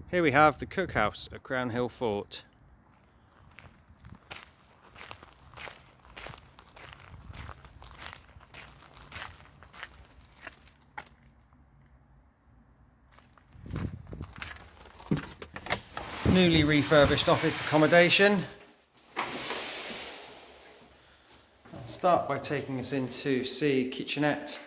Here we have the Cookhouse at Crownhill Fort. Newly refurbished office accommodation. I'll start by taking us in to see kitchenette.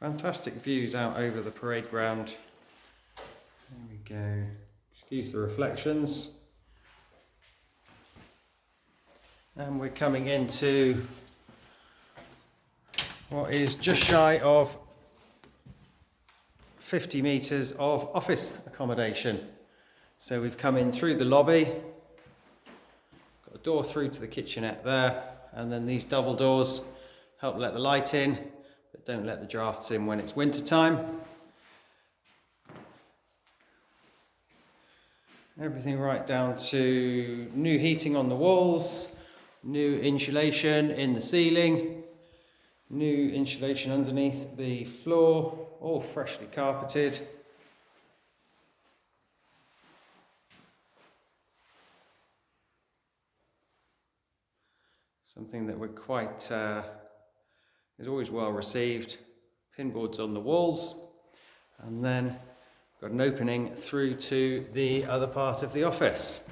Fantastic views out over the parade ground. There we go. Excuse the reflections. And we're coming into what is just shy of 50 metres of office accommodation. So we've come in through the lobby, got a door through to the kitchenette there, and then these double doors help let the light in, but don't let the drafts in when it's winter time. Everything right down to new heating on the walls, new insulation in the ceiling, new insulation underneath the floor, all freshly carpeted. Something that we're quite, is always well received. Pinboards on the walls, and then got an opening through to the other part of the office.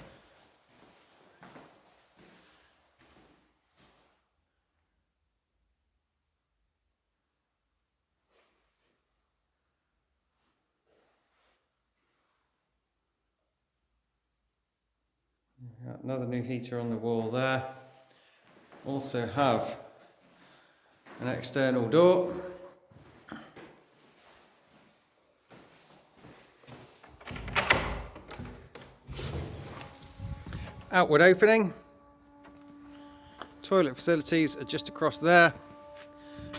Another new heater on the wall there. Also have an external door. Outward opening. Toilet facilities are just across there.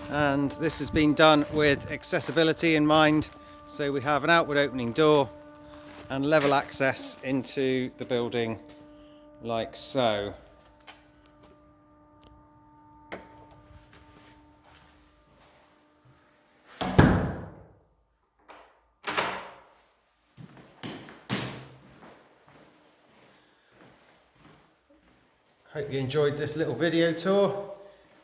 And this has been done with accessibility in mind. So we have an outward opening door and level access into the building like so. Hope you enjoyed this little video tour.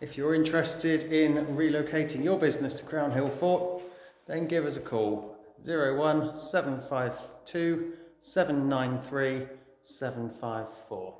If you're interested in relocating your business to Crownhill Fort, then give us a call, 01752 793 754.